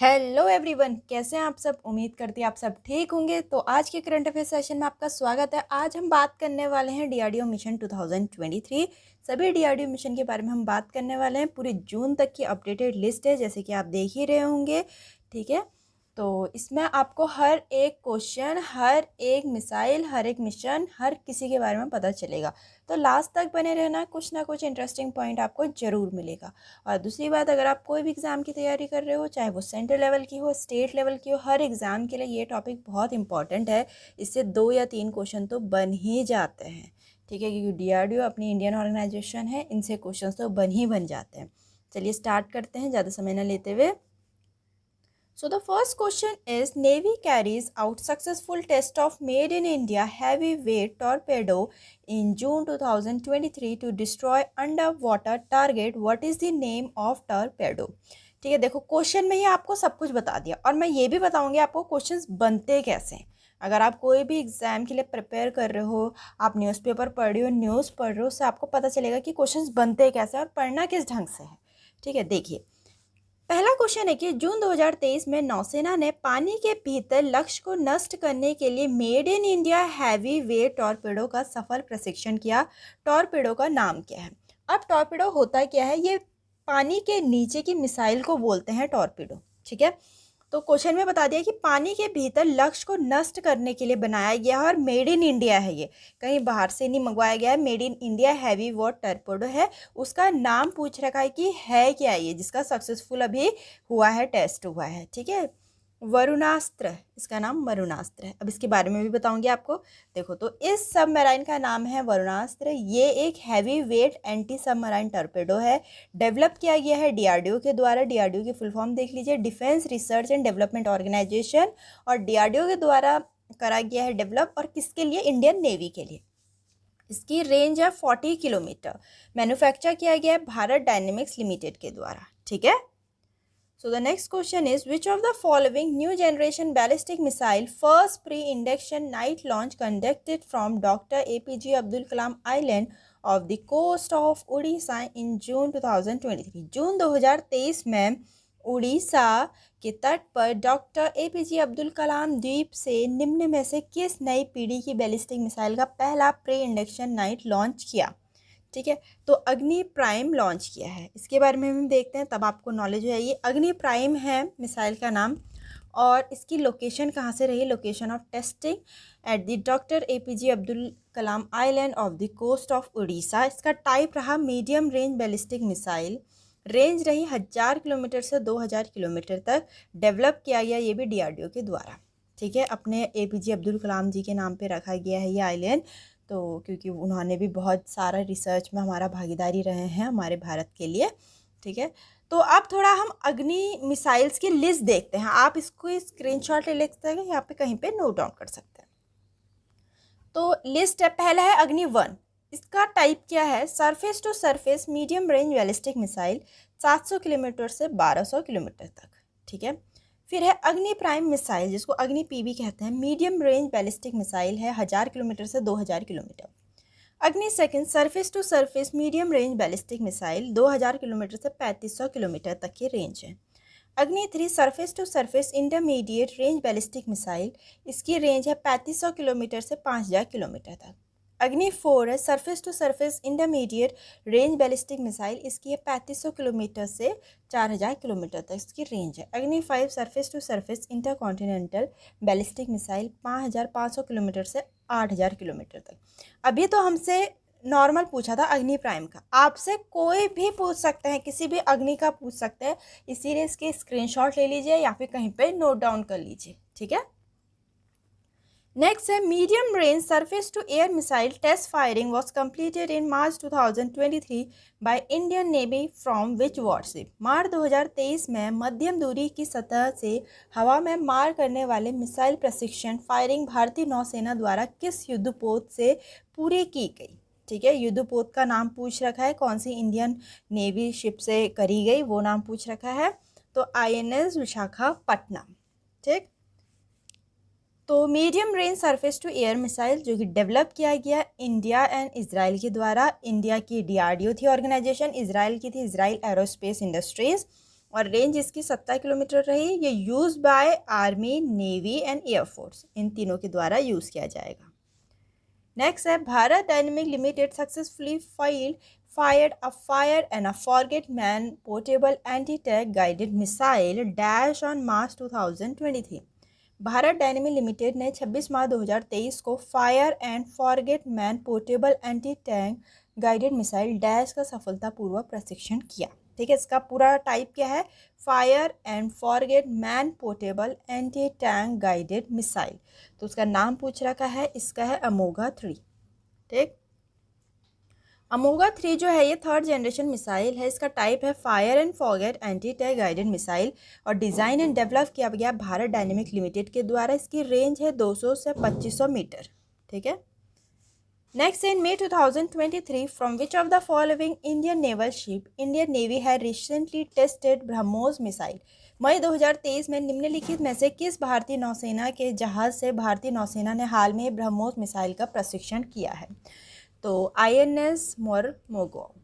Hello everyone, कैसे हैं आप सब। उम्मीद करती हैं आप सब ठीक होंगे। तो आज के करंट अफेयर सेशन में आपका स्वागत है। आज हम बात करने वाले हैं डीआरडीओ मिशन 2023। सभी डीआरडीओ मिशन के बारे में हम बात करने वाले हैं। पूरे जून तक की अपडेटेड लिस्ट है, जैसे कि आप देख ही रहे होंगे। ठीक है, तो इसमें आपको हर एक क्वेश्चन, हर एक मिसाइल, हर एक मिशन, हर किसी के बारे में पता चलेगा। तो लास्ट तक बने रहना, कुछ ना कुछ इंटरेस्टिंग पॉइंट आपको ज़रूर मिलेगा। और दूसरी बात, अगर आप कोई भी एग्ज़ाम की तैयारी कर रहे हो, चाहे वो सेंट्रल लेवल की हो, स्टेट लेवल की हो, हर एग्ज़ाम के लिए ये टॉपिक बहुत इंपॉर्टेंट है। इससे 2 या 3 क्वेश्चन तो बन ही जाते हैं। ठीक है, क्योंकि डीआरडीओ अपनी इंडियन ऑर्गेनाइजेशन है, इनसे क्वेश्चन तो बन जाते हैं। चलिए स्टार्ट करते हैं ज़्यादा समय न लेते हुए। So the first question is, Navy carries out successful test of made in India heavyweight torpedo in June 2023 to destroy underwater target. What is the name of torpedo? ठीक है, देखो क्वेश्चन में ही आपको सब कुछ बता दिया, और मैं ये भी बताऊंगी आपको क्वेश्चंस बनते कैसे हैं। अगर आप कोई भी एग्जाम के लिए प्रिपेयर कर रहे हो, आप न्यूज़पेपर पढ़ रहे हो, न्यूज़ पढ़ रहे हो, उससे आपको पता चलेगा कि क्वेश्चंस बनते कैसे और पढ़ना किस ढंग से है। ठीक है, देखिए पहला क्वेश्चन है कि जून 2023 में नौसेना ने पानी के भीतर लक्ष्य को नष्ट करने के लिए made in India heavy weight torpedo का सफल प्रशिक्षण किया। टॉर्पेडो का नाम क्या है? अब टॉर्पेडो होता क्या है? ये पानी के नीचे की मिसाइल को बोलते हैं टॉर्पेडो। ठीक है, तो क्वेश्चन में बता दिया कि पानी के भीतर लक्ष्य को नष्ट करने के लिए बनाया गया है और मेड इन इंडिया है। ये कहीं बाहर से नहीं मंगवाया गया है, made in India heavy what torpedo है। उसका नाम पूछ रखा है कि है क्या ये, जिसका सक्सेसफुल अभी हुआ है, टेस्ट हुआ है। ठीक है, वरुणास्त्र, इसका नाम वरुणास्त्र है। अब इसके बारे में भी बताऊंगी आपको। देखो, तो इस सबमराइन का नाम है वरुणास्त्र। ये एक heavy weight anti submarine torpedo है। डेवलप किया गया है डीआरडीओ के द्वारा। डीआरडीओ की फुल फॉर्म देख लीजिए, defence research and development organisation. और डीआरडीओ के द्वारा करा गया है डेवलप, और किसके लिए? इंडियन नेवी के लिए। इसकी रेंज है 40 किलोमीटर। मैन्युफैक्चर किया गया है भारत डायनेमिक्स लिमिटेड के द्वारा। ठीक है, so the next question is, which of the following new generation ballistic missile first pre-induction night launch conducted from Dr. APJ Abdul Kalam Island of the coast of Odisha in June 2023? जून 2023 में उड़ीसा के तट पर doctor APJ Abdul कलाम द्वीप से निम्न में से किस नई पीढ़ी की बैलिस्टिक मिसाइल का पहला प्री इंडक्शन नाइट लॉन्च किया? ठीक है, तो अग्नि प्राइम लॉन्च किया है। इसके बारे में हम देखते हैं, तब आपको नॉलेज हो जाएगी। अग्नि प्राइम है मिसाइल का नाम, और इसकी लोकेशन कहाँ से रही? Location of testing at the doctor APJ Abdul Kalam island off the coast of Orissa. इसका टाइप रहा medium range ballistic missile. Range रही 1000 किलोमीटर से 2000 किलोमीटर तक। डेवलप किया गया ये भी डीआरडीओ के द्वारा। ठीक है, अपने एपीजे अब्दुल कलाम जी के नाम पे रखा गया है ये आइलैंड, तो क्योंकि उन्होंने भी बहुत सारा रिसर्च में हमारा भागीदारी रहे हैं हमारे भारत के लिए। ठीक है, तो अब थोड़ा हम अग्नि मिसाइल्स की लिस्ट देखते हैं। आप इसको स्क्रीनशॉट ले सकते हैं, यहाँ पे कहीं पे नोट डाउन कर सकते हैं। तो लिस्ट है, पहला है अग्नि 1। इसका टाइप क्या है? Surface to surface medium range ballistic missile, 700 kilometre से 1200 किलोमीटर तक। ठीक है, फिर है अग्नि प्राइम मिसाइल, जिसको अग्नि पीबी कहते हैं। मीडियम रेंज बैलिस्टिक मिसाइल है, 1000 किलोमीटर से 2000 kilometre. Agni second surface to surface medium range ballistic missile, 2000 kilometre से 3500 किलोमीटर तक की रेंज है। Agni 3 surface to surface intermediate range ballistic missile, इसकी रेंज है 3500 किलोमीटर से 5000 किलोमीटर तक। अग्नि 4 है surface to surface intermediate range ballistic missile, इसकी है 3500 किलोमीटर से 4000 किलोमीटर तक इसकी रेंज है। Agni 5 surface to surface intercontinental ballistic missile, 5500 kilometre से 8000 किलोमीटर तक। अभी तो हमसे नॉर्मल पूछा था अग्नि प्राइम का, आपसे कोई भी पूछ सकते हैं, किसी भी अग्नि का पूछ सकते हैं, इसीलिए इसके स्क्रीनशॉट ले लीजिए या फिर कहीं पे नोट डाउन कर लीजिए। ठीक है, नेक्स्ट है medium range surface to air missile test firing was completed in March 2023 by Indian navy from which warship? मार्च 2023 में मध्यम दूरी की सतह से हवा में मार करने वाले मिसाइल प्रशिक्षण फायरिंग भारतीय नौसेना द्वारा किस युद्धपोत से पूरी की गई? ठीक है, युद्धपोत का नाम पूछ रखा है, कौन सी इंडियन नेवी शिप से करी गई वो नाम पूछ रखा है। तो INS विशाखापट्टनम। ठीक, तो medium range surface to air missile जो कि डेवलप किया गया इंडिया एंड इजराइल के द्वारा। इंडिया की डीआरडीओ थी ऑर्गेनाइजेशन, इजराइल की थी इजराइल एरोस्पेस इंडस्ट्रीज। और रेंज इसकी 17 किलोमीटर रही। ये use by army, navy and air force, इन तीनों के द्वारा यूज़ किया जाएगा। नेक्स्ट है Bharat dynamic limited successfully fired a fire and a forget man portable anti-tank guided missile dash on March 2023। Bharat dynamic limited ने 26 मार्च 2023 को fire and forget man portable anti tank guided missile dash का सफलतापूर्वक प्रशिक्षण किया। ठीक है, इसका पूरा टाइप क्या है, fire and forget man portable anti tank guided missile. तो उसका नाम पूछ रखा है, इसका है अमोघा 3। ठीक, अमोघा 3 जो है ये 3rd जनरेशन मिसाइल है। इसका टाइप है fire and forget anti tank guided missile और डिज़ाइन एंड डेवलप किया गया भारत डायनेमिक लिमिटेड के द्वारा। इसकी रेंज है 200 से 2500 मीटर। ठीक है, next in May 2023 from which of the following Indian naval ship Indian navy है रिसेंटली टेस्टेड ब्रह्मोस मिसाइल। मई 2023 में निम्नलिखित में से किस भारतीय नौसेना के जहाज से भारतीय नौसेना ने हाल में ब्रह्मोस मिसाइल का प्रशिक्षण किया है। तो INS मोरमोगो,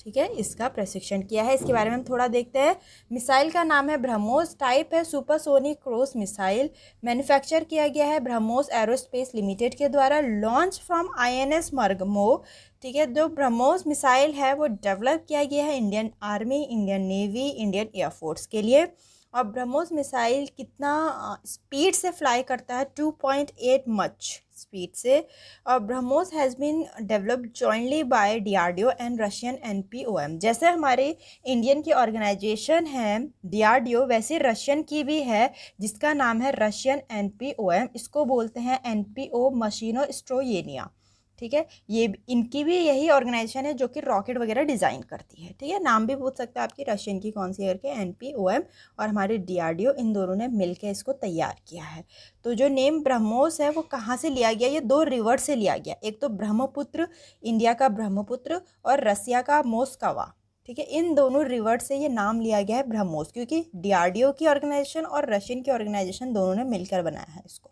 ठीक है, इसका प्रशिक्षण किया है। इसके बारे में हम थोड़ा देखते हैं। मिसाइल का नाम है ब्रह्मोस, टाइप है सुपरसोनिक क्रूज मिसाइल, मैन्युफैक्चर किया गया है ब्रह्मोस एरोस्पेस लिमिटेड के द्वारा, लॉन्च फ्रॉम INS मरगमो। ठीक है, जो ब्रह्मोस मिसाइल है वो डेवलप किया गया है Indian army, Indian navy, Indian air force के लिए। और ब्रह्मोस मिसाइल कितना स्पीड से फ्लाई करता है, 2.8 मच स्पीड से। और BrahMos has been developed jointly by DRDO and Russian NPOM। जैसे हमारे इंडियन की ऑर्गेनाइजेशन है DRDO, वैसे रशियन की भी है जिसका नाम है रशियन NPOM। इसको बोलते हैं NPO मशीनोस्ट्रोयेनिया। ठीक है, ये इनकी भी यही ऑर्गेनाइजेशन है जो कि रॉकेट वगैरह डिज़ाइन करती है। ठीक है, नाम भी पूछ सकते हैं आपकी, रशियन की कौन सी करके, NPOM और हमारे DRDO, इन दोनों ने मिलकर इसको तैयार किया है। तो जो नेम ब्रह्मोस है वो कहाँ से लिया गया, ये 2 रिवर से लिया गया। एक तो ब्रह्मपुत्र, इंडिया का ब्रह्मपुत्र, और रसिया का मोस्कवा। ठीक है, इन दोनों रिवर से ये नाम लिया गया है ब्रह्मोस, क्योंकि DRDO की ऑर्गेनाइजेशन और रशियन की ऑर्गेनाइजेशन दोनों ने मिलकर बनाया है इसको।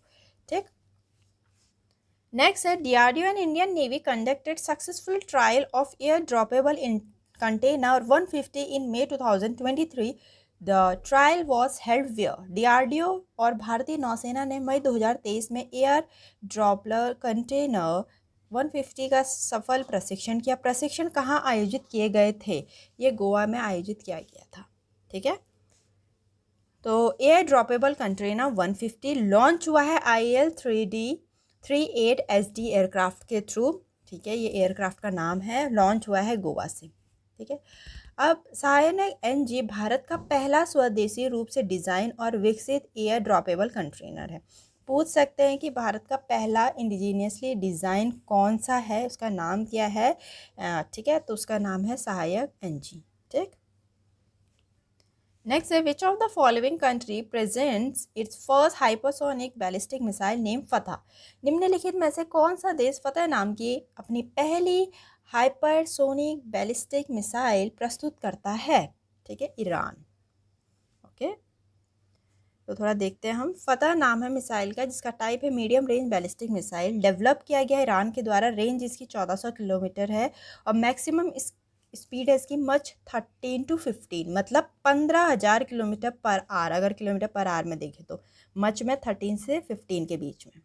ठीक, नेक्स्ट है DRDO and Indian navy conducted successful trial of air droppable in container 150 in May 2023। The trial was held where. DRDO और भारतीय नौसेना ने मई 2023 में एयर ड्रॉपलर कंटेनर 150 का सफल प्रशिक्षण किया। प्रशिक्षण कहाँ आयोजित किए गए थे, ये गोवा में आयोजित किया गया था। ठीक है, तो एयर ड्रॉपेबल कंटेनर 150 लॉन्च हुआ है IL-38 SD एयरक्राफ्ट के थ्रू। ठीक है, ये एयरक्राफ्ट का नाम है, लॉन्च हुआ है गोवा से। ठीक है, अब सायनक NG भारत का पहला स्वदेशी रूप से डिज़ाइन और विकसित एयर ड्रॉपेबल कंटेनर है। पूछ सकते हैं कि भारत का पहला इंडिजीनियसली डिज़ाइन कौन सा है, उसका नाम क्या है। ठीक है, तो उसका नाम है सहायक NG। ठीक, नेक्स्ट है विच of the following country presents it's first hypersonic ballistic missile name फतह। निम्नलिखित में से कौन सा देश फतह नाम की अपनी पहली हाइपरसोनिक बैलिस्टिक मिसाइल प्रस्तुत करता है। ठीक है, ईरान। ओके, तो थोड़ा देखते हैं हम। फतह नाम है मिसाइल का, जिसका टाइप है medium range ballistic missile, develop किया गया ईरान के द्वारा। रेंज इसकी 1400 किलोमीटर है और मैक्सिमम स्पीड है इसकी मच 13 to 15, मतलब 15,000 किलोमीटर पर आवर। अगर किलोमीटर पर आवर में देखें तो मच में 13 से 15 के बीच में।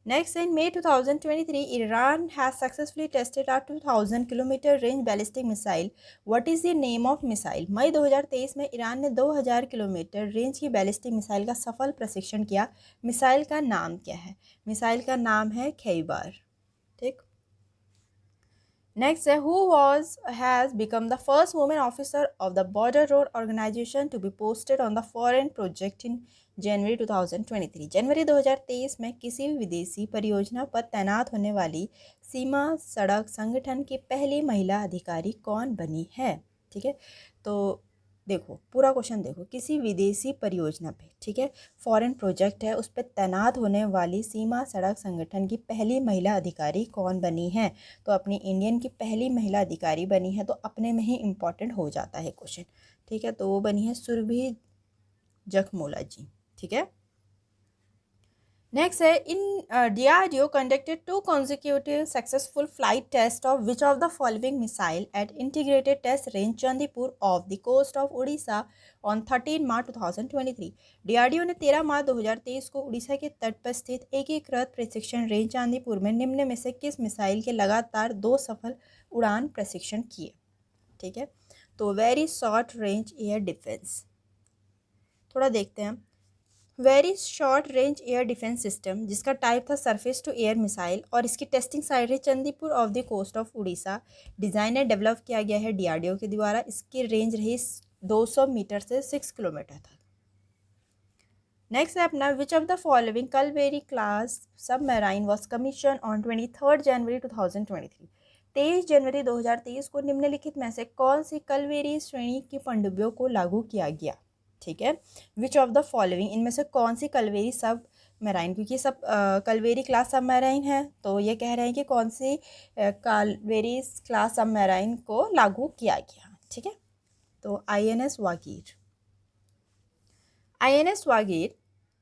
Next in May 2023 Iran has successfully tested a 2000 kilometre range ballistic missile. What is the name of missile. मई 2023 में ईरान ने 2000 किलोमीटर रेंज की बैलिस्टिक मिसाइल का सफल प्रशिक्षण किया। मिसाइल का नाम क्या है, मिसाइल का नाम है खैबर। ठीक, नेक्स्ट है who has become the first women officer of the border road organisation to be posted on the foreign project in January 2023। जनवरी 2023 में किसी भी विदेशी परियोजना पर तैनात होने वाली सीमा सड़क संगठन की पहली महिला अधिकारी कौन बनी है। ठीक है, तो देखो पूरा क्वेश्चन देखो, किसी विदेशी परियोजना पे, ठीक है, फॉरेन प्रोजेक्ट है, उस पर तैनात होने वाली सीमा सड़क संगठन की पहली महिला अधिकारी कौन बनी है। तो अपनी इंडियन की पहली महिला अधिकारी बनी है, तो अपने में ही इम्पॉर्टेंट हो जाता है क्वेश्चन। ठीक है, तो वो बनी है सुरभि जखमोला जी। ठीक है, नेक्स्ट है इन DRDO conducted 2 consecutive successful flight tests of which of the following missile at integrated test range Chandipur off the coast of Odisha on 13 March 2023। DRDO ने 13 मार्च 2023 को उड़ीसा के तट पर स्थित एकीकृत प्रशिक्षण रेंज चांदीपुर में निम्न में से किस मिसाइल के लगातार 2 सफल उड़ान प्रशिक्षण किए। ठीक है, तो very short range air defence, थोड़ा देखते हैं। Very short range air defence system जिसका टाइप था सरफेस टू एयर मिसाइल और इसकी टेस्टिंग साइट है Chandipur off the coast of Orissa. Design and develop किया गया है DRDO के द्वारा। इसकी रेंज रही 200 मीटर से 6 किलोमीटर तक। नेक्स्ट है अपना which of the following Kalvari class submarine was commission on 23 जनवरी 2023। 23 जनवरी 2023 को निम्नलिखित में से कौन सी कलवेरी श्रेणी की पनडुब्बियों को लागू किया गया। ठीक है, विच ऑफ द फॉलोइंग, इनमें से कौन सी कलवेरी सब मराइन, क्योंकि सब कलवेरी क्लास सब मराइन है, तो ये कह रहे हैं कि कौन सी कलवेरी क्लास सब मराइन को लागू किया गया। ठीक है, तो INS वागीर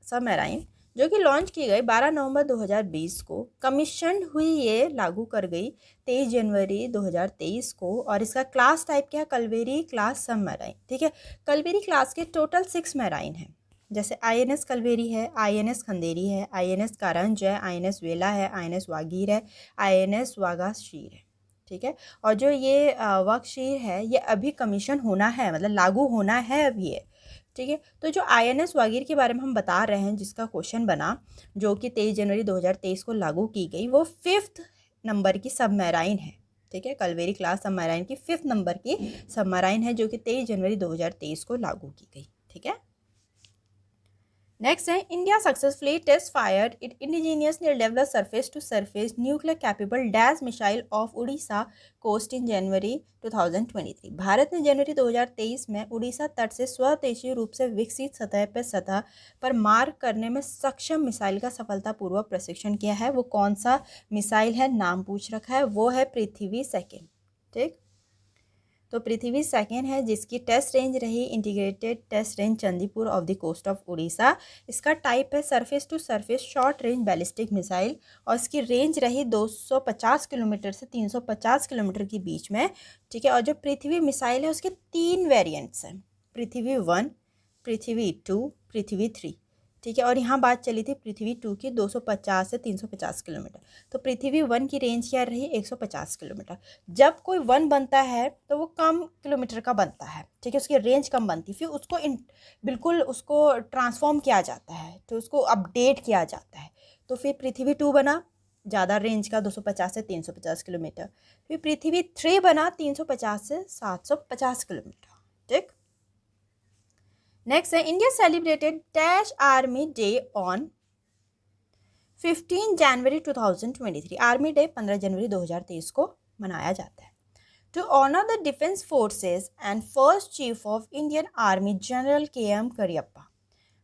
सब मराइन जो कि लॉन्च की गई 12 नवंबर 2020 को, कमीशन हुई, ये लागू कर गई 23 जनवरी 2023 को, और इसका क्लास टाइप क्या है, कलवेरी क्लास सब मराइन। ठीक है, कलवेरी क्लास के टोटल 6 मराइन हैं, जैसे INS कलवेरी है, INS खंदेरी है, INS कारंज है, INS वेला है, INS वागीर है, INS वागाशीर है। ठीक है, और जो ये वागशीर है ये अभी कमीशन होना है, मतलब लागू होना है अभी है। ठीक है, तो जो INS वागीर के बारे में हम बता रहे हैं, जिसका क्वेश्चन बना, जो कि 23 जनवरी 2023 को लागू की गई, वो 5th नंबर की सबमराइन है। ठीक है, कलवेरी क्लास सबमराइन की 5th नंबर की सबमराइन है, जो कि 23 जनवरी 2023 को लागू की गई। ठीक है, नेक्स्ट है India successfully test fired it indigenously develop surface to surface nuclear capable dash missile off Orissa coast in January 2023। Bharat ने जनवरी 2023 में उड़ीसा तट से स्वदेशी रूप से विकसित सतह पर मार करने में सक्षम मिसाइल का सफलतापूर्वक प्रशिक्षण किया है। वो कौन सा मिसाइल है, नाम पूछ रखा है, वो है पृथ्वी सेकेंड। ठीक, तो पृथ्वी सेकेंड है, जिसकी टेस्ट रेंज रही integrated test range Chandipur off the coast of Orissa. इसका टाइप है surface to surface short range ballistic missile, और इसकी रेंज रही 250 किलोमीटर से 350 किलोमीटर के बीच में। ठीक है, और जो पृथ्वी मिसाइल है उसके 3 वेरिएंट्स हैं, पृथ्वी 1, पृथ्वी 2, पृथ्वी 3। ठीक है, और यहाँ बात चली थी पृथ्वी 2 की 250 से 350 किलोमीटर, तो पृथ्वी 1 की रेंज क्या रही 150 किलोमीटर। जब कोई 1 बनता है तो वो कम किलोमीटर का बनता है। ठीक है, उसकी रेंज कम बनती, फिर उसको बिल्कुल उसको ट्रांसफॉर्म किया जाता है, तो उसको अपडेट किया जाता है। तो फिर पृथ्वी 2 बना ज़्यादा रेंज का 250 से 350 किलोमीटर, फिर पृथ्वी 3 बना 350 से 750 किलोमीटर। ठीक, नेक्स्ट है India celebrated dash army day on 15 January 2023। Army day 15 जनवरी 2023 को मनाया जाता है। To honour the defence forces and first chief of Indian army general KM Cariappa.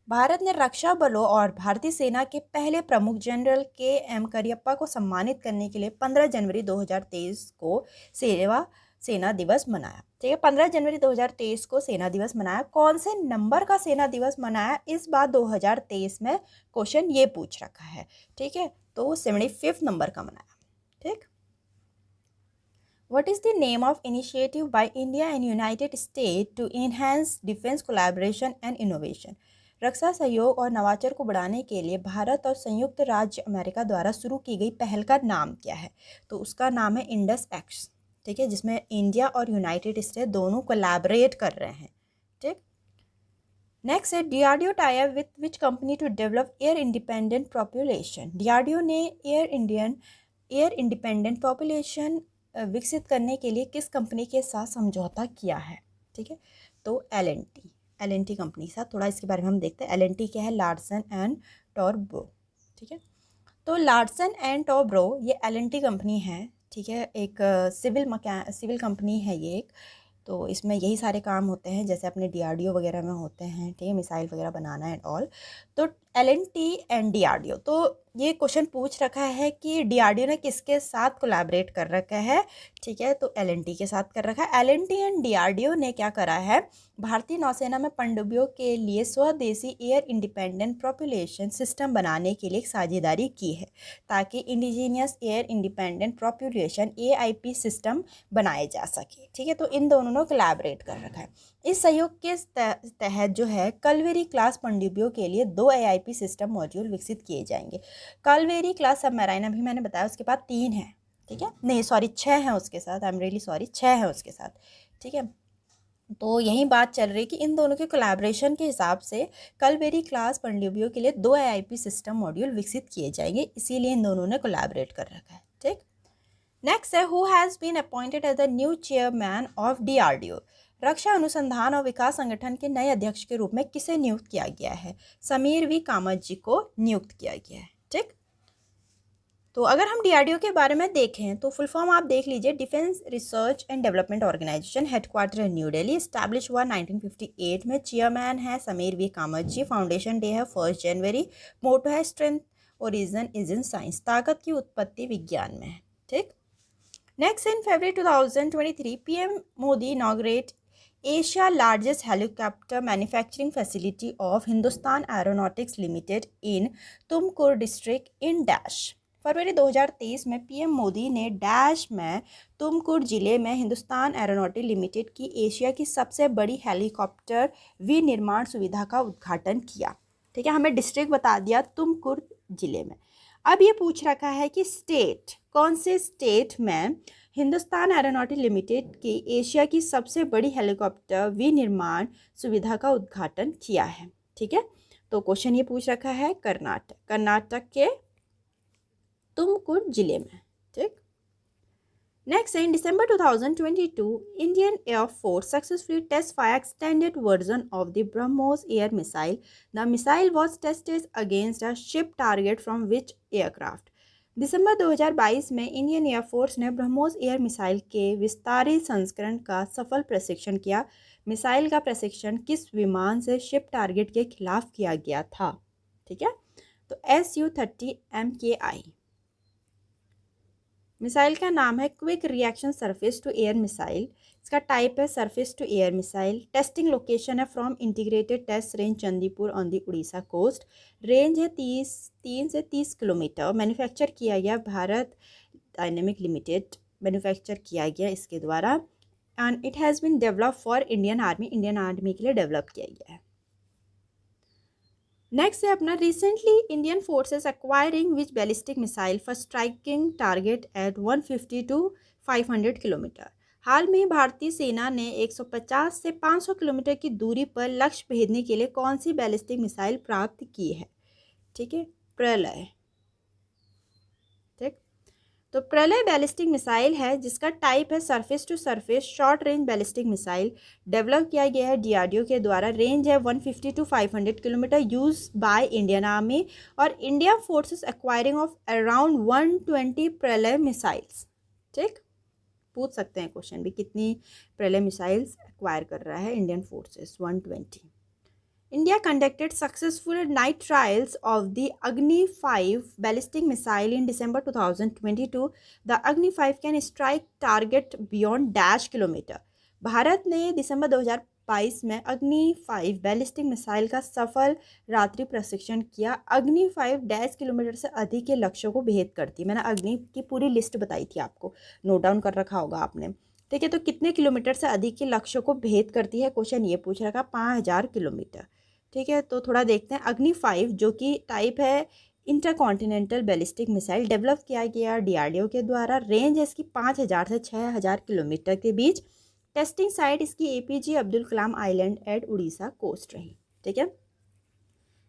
Bharat ने रक्षा बलों और भारतीय सेना के पहले प्रमुख जनरल KM करियप्पा को सम्मानित करने के लिए 15 जनवरी 2023 को सेना दिवस मनाया। ठीक है, 15 जनवरी 2023 को सेना दिवस मनाया। कौन से नंबर का सेना दिवस मनाया, इस बार 2023 में क्वेश्चन ये पूछ रखा है। ठीक है, तो 75 नंबर का मनाया। ठीक, What is the name of initiative by India and United States to enhance defense collaboration and innovation? रक्षा सहयोग और नवाचार को बढ़ाने के लिए भारत और संयुक्त राज्य अमेरिका द्वारा शुरू की गई पहल का नाम क्या है? तो उसका नाम है इंडस एक्ट। ठीक है, जिसमें इंडिया और यूनाइटेड स्टेट दोनों कोलैबोरेट कर रहे हैं। ठीक, नेक्स्ट है DRDO tie up with which company to develop air independent population. DRDO ने एयर इंडिपेंडेंट पॉपुलेशन विकसित करने के लिए किस कंपनी के साथ समझौता किया है? ठीक है, तो L&T कंपनी के साथ। थोड़ा इसके बारे में हम देखते हैं। L&T क्या है, लार्सन एंड टॉब्रो। ठीक है, तो लार्सन एंड टॉब्रो ये L&T कंपनी है। ठीक है, एक सिविल कंपनी है ये एक, तो इसमें यही सारे काम होते हैं जैसे अपने DRDO वगैरह में होते हैं। ठीक है, मिसाइल वगैरह बनाना एंड ऑल। तो एलएनटी एंड डीआरडीओ। तो ये क्वेश्चन पूछ रखा है कि डीआरडीओ ने किसके साथ कोलैबोरेट कर रखा है, ठीक है, तो एलएनटी के साथ कर रखा है। एलएनटी एंड डीआरडीओ ने क्या करा है, भारतीय नौसेना में पनडुब्बियों के लिए स्वदेशी एयर इंडिपेंडेंट प्रोपल्शन सिस्टम बनाने के लिए एक साझेदारी की है, ताकि indigenous air independent propulsion AIP system बनाए जा सके, ठीक है। तो इन दोनों ने कोलैबोरेट कर रखा है। इस सहयोग के तहत जो है कलवेरी क्लास पनडुब्बियों के लिए 2 एआईपी सिस्टम मॉड्यूल विकसित किए जाएंगे। कलवेरी क्लास सबमरीन अभी मैंने बताया उसके बाद 3 है, ठीक है, नहीं सॉरी 6 है उसके साथ, आई एम रियली सॉरी 6 है उसके साथ, ठीक है। तो यही बात चल रही कि इन दोनों के कोलैबोरेशन के हिसाब से कलवेरी क्लास पनडुब्बियों के लिए 2 एआईपी सिस्टम मॉड्यूल विकसित किए जाएंगे, इसीलिए इन दोनों ने कोलैबोरेट कर रखा है, ठीक। नेक्स्ट है who has been appointed as the new chairman of DRDO. रक्षा अनुसंधान और विकास संगठन के नए अध्यक्ष के रूप में किसे नियुक्त किया गया है, समीर वी कामत जी को नियुक्त किया गया है, ठीक। तो अगर हम डीआरडीओ के बारे में देखें तो फुल फॉर्म आप देख लीजिए, defence research and development organisation, headquarter है न्यू दिल्ली, स्टैब्लिश हुआ 1958 में, चेयरमैन है Sameer V Kamat ji, foundation day है 1 जनवरी, मोटो है strength origin is in science, ताकत की उत्पत्ति विज्ञान में है, ठीक। Next in February 2023 PM Modi inaugurate Asia largest helicopter manufacturing facility of Hindustan aeronautics limited in Tumkur district in dash. फरवरी 2023 में पीएम मोदी ने डैश में तुमकुर जिले में हिंदुस्तान एरोनॉटिक्स लिमिटेड की एशिया की सबसे बड़ी हेलीकॉप्टर विनिर्माण सुविधा का उद्घाटन किया, ठीक है। हमें डिस्ट्रिक्ट बता दिया तुमकुर जिले में। अब ये पूछ रखा है कि स्टेट, कौन से स्टेट में हिंदुस्तान एरोनॉटिक्स लिमिटेड की एशिया की सबसे बड़ी हेलीकॉप्टर विनिर्माण सुविधा का उद्घाटन किया है, ठीक है। तो क्वेश्चन ये पूछ रखा है कर्नाटक, कर्नाटक के तुमकुर जिले में, ठीक। Next in December 2022, Indian Air Force successfully test fire extended version of the BrahMos air missile. The missile was tested against a ship target from which aircraft? दिसंबर 2022 में इंडियन एयरफोर्स ने ब्रह्मोस एयर मिसाइल के विस्तारित संस्करण का सफल प्रशिक्षण किया। Missile का प्रशिक्षण किस विमान से शिप टारगेट के खिलाफ किया गया था, ठीक है। तो Su-30 MKI। मिसाइल का नाम है quick reaction surface to air missile, इसका टाइप है surface to air missile. Testing location है from integrated test range Chandipur on the Orissa coast. Range है 3 से 30 किलोमीटर। मैन्युफैक्चर किया गया भारत डायनेमिक लिमिटेड, मैन्युफैक्चर किया गया इसके द्वारा। And it has been develop for Indian army, Indian army के लिए डेवलप किया गया है। नेक्स्ट है अपना recently Indian forces acquiring which ballistic missile for striking target at 150 to 500 kilometre. हाल में भारतीय सेना ने 150 से 500 किलोमीटर की दूरी पर लक्ष्य भेदने के लिए कौन सी बैलिस्टिक मिसाइल प्राप्त की है, ठीक है, प्रलय, ठीक। तो प्रलय बैलिस्टिक मिसाइल है जिसका टाइप है surface to surface short range ballistic missile. Develop किया गया है डीआरडीओ के द्वारा। रेंज है 150 to 500 kilometre. Use by Indian army और India forces acquiring of around 120 Pralay missiles, ठीक। पूछ सकते हैं क्वेश्चन भी, कितनी प्रलय मिसाइल्स एक्वायर कर रहा है Indian forces, 120। India conducted successful night trials of the Agni-5 ballistic missile in December 2022. The Agni-5 can strike target beyond dash kilometer. Bharat ने दिसंबर 2022 में अग्नि-5 बैलिस्टिक मिसाइल का सफल रात्रि प्रशिक्षण किया। अग्नि-5 डैश किलोमीटर से अधिक के लक्ष्यों को भेद करती है। मैंने अग्नि की पूरी लिस्ट बताई थी आपको, नोट डाउन कर रखा होगा आपने, ठीक है। तो कितने किलोमीटर से अधिक के लक्ष्यों को भेद करती है, क्वेश्चन ये पूछ रखा, 5000 किलोमीटर, ठीक है। तो थोड़ा देखते हैं। अग्नि-5 जो कि टाइप है इंटरकॉन्टिनेंटल बैलिस्टिक मिसाइल, डेवलप किया गया डीआरडीओ के द्वारा। रेंज है इसकी 5000 से 6000 किलोमीटर के बीच। टेस्टिंग साइट इसकी APJ Abdul Kalam island eight Orissa coast रही, ठीक है।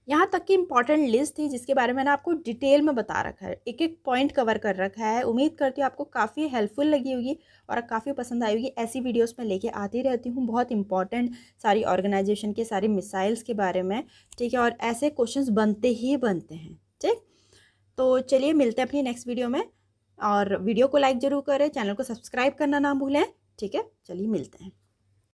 यहाँ तक की इंपॉर्टेंट लिस्ट थी जिसके बारे में मैंने आपको डिटेल में बता रखा है, एक एक पॉइंट कवर कर रखा है। उम्मीद करती हूँ आपको काफ़ी हेल्पफुल लगी होगी और काफ़ी पसंद आई होगी। ऐसी वीडियोस मैं लेके आती रहती हूँ, बहुत इंपॉर्टेंट सारी ऑर्गेनाइजेशन के, सारी मिसाइल्स के बारे में, ठीक है। और ऐसे क्वेश्चंस बनते ही बनते हैं, ठीक। तो चलिए मिलते हैं अपनी नेक्स्ट वीडियो में, और वीडियो को लाइक ज़रूर करें, चैनल को सब्सक्राइब करना ना भूलें, ठीक है। चलिए मिलते हैं।